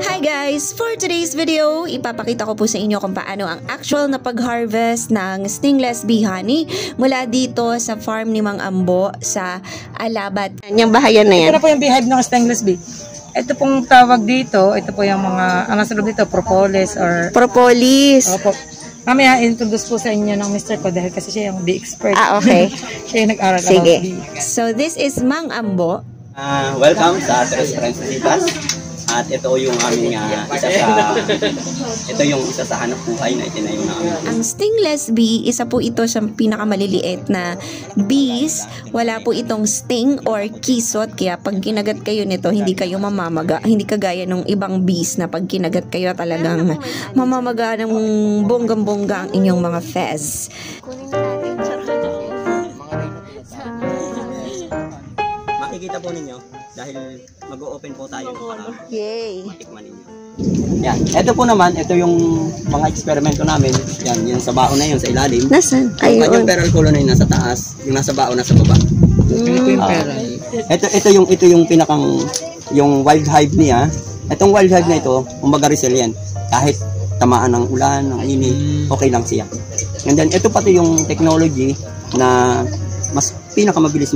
Hi guys! For today's video, ipapakita ko po sa inyo kung paano ang actual na pag-harvest ng stingless bee honey mula dito sa farm ni Mang Ambo sa Alabat. Yung bahayan na yan. Ito na po yung beehive ng stingless bee. Ito pong tawag dito, ito po yung mga, ang nasa loob dito, propolis or... Propolis. Opo. Mamaya, introduce po sa inyo ng Mr. ko dahil kasi siya yung bee expert. Ah, okay. Siya yung nag-aral about Sige. bee. So this is Mang Ambo. Welcome sa Tres Princesitas. At ito yung aming isa sa hanap buhay na itinayo namin. Ang stingless bee, isa po ito sa pinakamaliliit na bees. Wala po itong sting or kisot, kaya pag kinagat kayo nito, hindi kayo mamamaga. Hindi kagaya ng ibang bees na pag kinagat kayo talagang mamamaga ng bonggang-bongga ang inyong mga fez. Makikita po ninyo dahil mag-o-open po tayo para Yay! matikman ninyo. Yan. Ito po naman, ito yung mga eksperimento namin. Yan, yung sa baon na yun sa ilalim. Nasaan? Yung kanyang Ayun. pearl colony nasa taas, yung nasa baon nasa baba. Ito po yung pera. Ito yung pinakang yung wild hive niya. Itong wild hive na ito, kumbaga resilient. Kahit tamaan ng ulan, ng init, okay lang siya. And then ito pati yung technology na mas pinakamabilis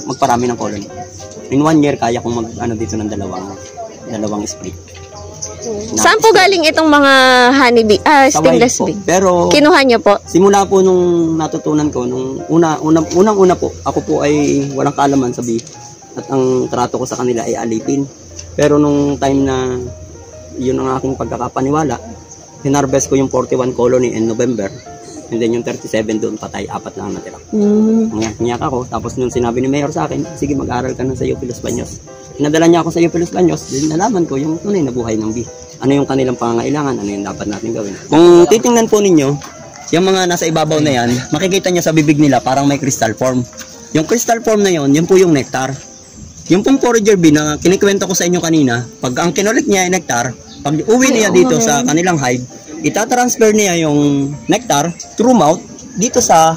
magparami ng colony. In 1 year kaya kong dito ng dalawang spray. Saan po galing itong mga honeybee? Stingless bee. Pero Kinuha niyo po? simula po nung natutunan ko, nung unang-una po, ako po ay walang kaalaman sa bee. At ang trato ko sa kanila ay alipin. Pero nung time na yun ang aking pagkakapaniwala, hinarvest ko yung 41 colony in November. And then yung 37 doon patay, 4 lang natira. Ngayak ako. Tapos nung sinabi ni Mayor sa akin, sige mag-aral ka na sa UP Los Baños. Pinadala niya ako sa UP Los Baños, din nalaman ko yung tunay na buhay ng bee. Ano yung kanilang pangangailangan, ano yung dapat natin gawin. Kung titingnan po ninyo, yung mga nasa ibabaw na yan, makikita niya sa bibig nila parang may crystal form. Yung crystal form na yun po yung nectar. Yung pong forager bee na kinikwento ko sa inyo kanina, pag ang kinulik niya ay nectar, pag uwi niya dito sa kanilang hive, itatransfer niya yung nectar through mouth dito sa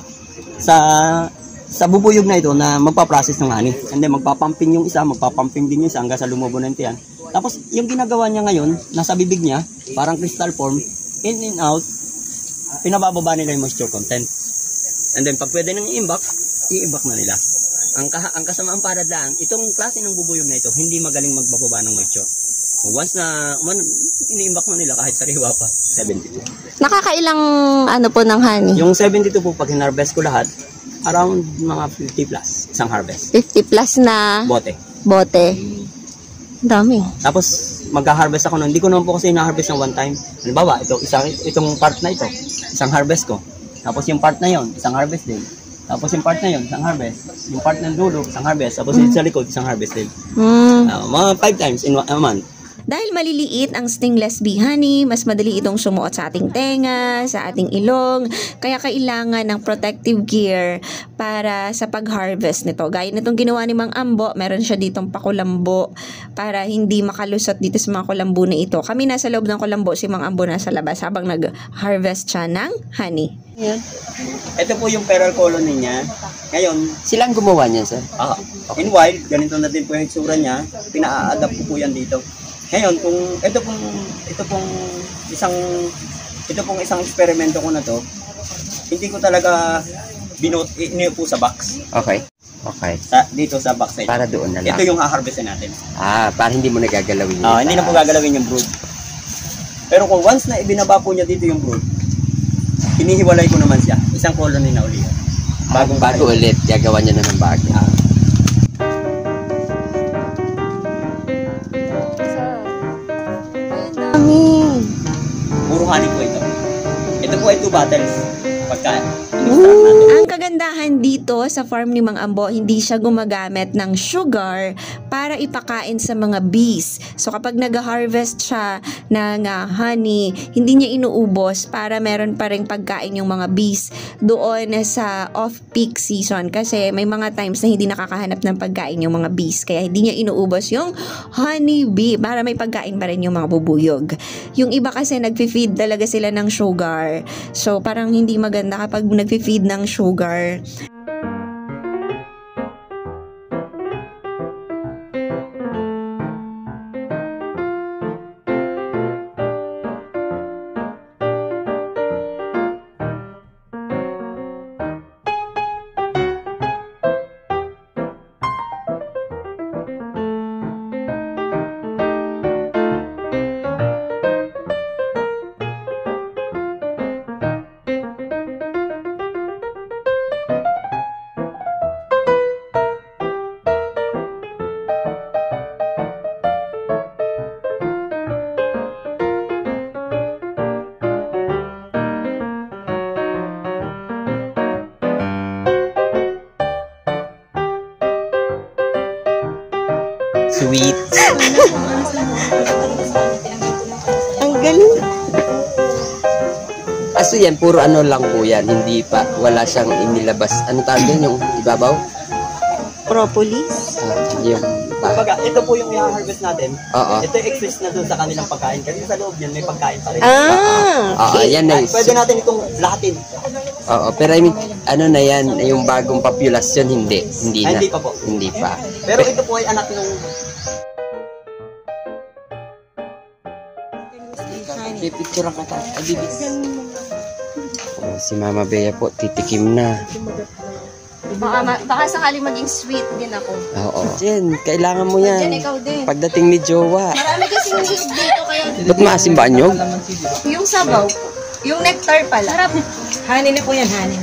bubuyog na ito na magpa-process ng honey. And then magpapamping yung isa, magpapamping din yung isa hanggang sa lumubo ng tiyan. Tapos yung ginagawa niya ngayon, nasa bibig niya, parang crystal form, in and out, pinabababa nila yung moisture content. And then pag pwede nang i-imbak na nila. Ang kasamaang palad lang, itong klase ng bubuyog na ito, hindi magaling magbababa ng moisture. Once na iniimbak na nila kahit sariwa pa, 72. Nakakailang po ng honey? Yung 72 po pag hinarvest ko lahat, around mga 50 plus isang harvest. 50 plus na bote. Dami. Tapos magha-harvest ako nun. Hindi ko naman po kasi na-harvest ng one time. Halimbawa, itong part na ito, isang harvest ko. Tapos yung part na yon, isang harvest din. Tapos yung part na yon, isang harvest. Yung part ng dulo, isang harvest. Tapos yung sa likod, isang harvest din. Mga 5 times in a month. Dahil maliliit ang stingless bee honey, mas madali itong sumuot sa ating tenga, sa ating ilong, kaya kailangan ng protective gear para sa pag-harvest nito. Gaya nitong ginawa ni Mang Ambo, meron siya ditong pakulambo para hindi makalusot dito sa mga kulambo na ito. Kami nasa loob ng kulambo, si Mang Ambo nasa labas habang nag-harvest siya ng honey. Yan. Ito po yung pearl colony niya. Ngayon, Silang gumawa niyan, sir? in wild, ganito na din po yung itsura niya. Pina-adapt ko po yan dito. Ngayon, kung ito pong isang eksperimento ko na to, hindi ko talaga iniupo sa box. Okay. Dito sa box na ito. Para doon na lang. Ito yung ha-harvestin natin. Para hindi mo nagagalawin yun. Hindi na po gagalawin yung brood. Pero kung once na ibinaba po niya dito yung brood, hinihiwalay ko naman siya. Isang colony na ulit. Bago ulit, gagawa niya na ng bago. Puro honey po ito. Ito po ay 2 bottles. Pagka Ang kagandahan dito sa farm ni Mang Ambo, hindi siya gumagamit ng sugar para ipakain sa mga bees. So kapag nag-harvest siya ng honey, hindi niya inuubos para meron pa ring pagkain yung mga bees doon sa off-peak season. Kasi may mga times na hindi nakakahanap ng pagkain yung mga bees. Kaya hindi niya inuubos yung honey bee para may pagkain pa rin yung mga bubuyog. Yung iba kasi nag-feed talaga sila ng sugar. So parang hindi maganda kapag nag-feed ng sugar. Ang galing. Kaso yan, puro ano lang po yan. Hindi pa, wala siyang inilabas. Ano tawag yan, yung ibabaw? Propolis. Yung Kumbaga, ito po yung i-harvest natin. Oo. Ito exist na doon sa kanilang pagkain. Kasi sa loob yan, may pagkain pa rin. Oo, yan na Pwede natin itong lahatin. Oo, pero I mean, ano na yan, yung bagong populasyon, hindi. Hindi na. Hindi pa po. Hindi pa. Pero ito po ay anak nung... Pipicture ka tayo. Si Mama Bea po, titikim na. Baka sakaling maging sweet din ako. Oo. Jen, kailangan mo yan. Jen, ikaw din. Pagdating ni Jowa. Marami kasing need dito kaya Ba't maasim ba anyog? yung sabaw, yung nectar pala. Sarap. Honey na po yan, honey.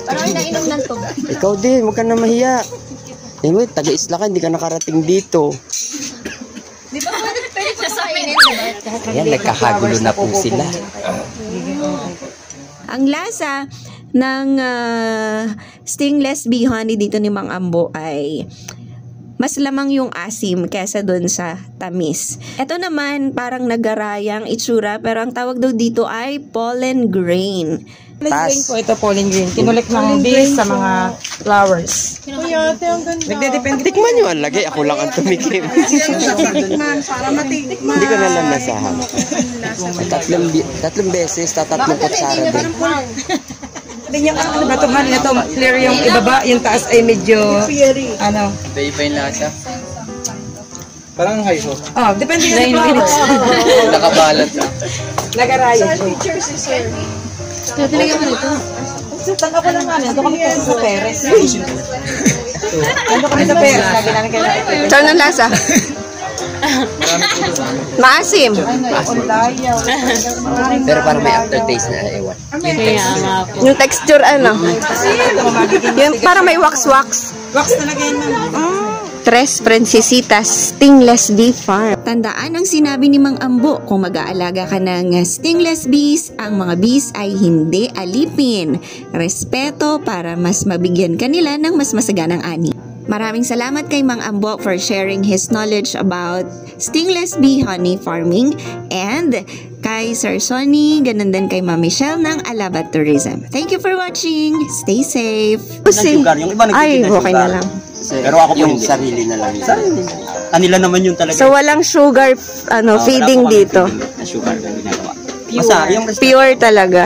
Parang nainom ng tuga. Ikaw din, huwag ka na mahiya. Anyway, taga-isla ka, hindi ka nakarating dito. Di ba pwede ko kainin, diba? Ayan, nagkakagulo na po sila. Ang lasa ng stingless bee honey dito ni Mang Ambo ay mas lamang yung asim kesa dun sa tamis. Ito naman parang nagarayang itsura pero ang tawag daw dito ay pollen grain. Pollen grain po, ito pollen grain. Kinulik ng bees sa mga flowers. Nagdedepende. Tikman nyo ang lagay, ako lang ang tumikim. Hindi ko na lang nasahan. Tatlong beses, tatlong kutsara din. Hindi yung batuhan na to, clear yung ibaba, yung taas ay medyo, ano. Iba yung lasa. Parang high ho. Oh, depende yung sa flowers. Nakabalot na. Nagaraya. Tangka ko lang nga, ito kami kasi sa Perez. Ito kami sa Perez, lagi namin kailangan. Saan ang lasa? Maasim. Pero parang may aftertaste na, ewan. Yung texture ano? Yung parang may wax-wax. Wax talaga yan, ma'am. Tres Princesitas Stingless Bee Farm. Tandaan ang sinabi ni Mang Ambo, kung mag-aalaga ka ng stingless bees, ang mga bees ay hindi alipin. Respeto para mas mabigyan kanila ng mas masaganang ani. Maraming salamat kay Mang Ambo for sharing his knowledge about stingless bee honey farming and kay Sir Sonny, ganun din kay Ma'am Michelle ng Alabat Tourism. Thank you for watching. Stay safe. Sugar, yung iba Ay, nagtitinda ng okay sugar. na lang. Pero ako po yung hindi. sarili na lang. Sarili. Kanila naman yun talaga. So walang sugar Wala feeding po kami dito. feeding na sugar na ginagawa. Basta yung Pure talaga.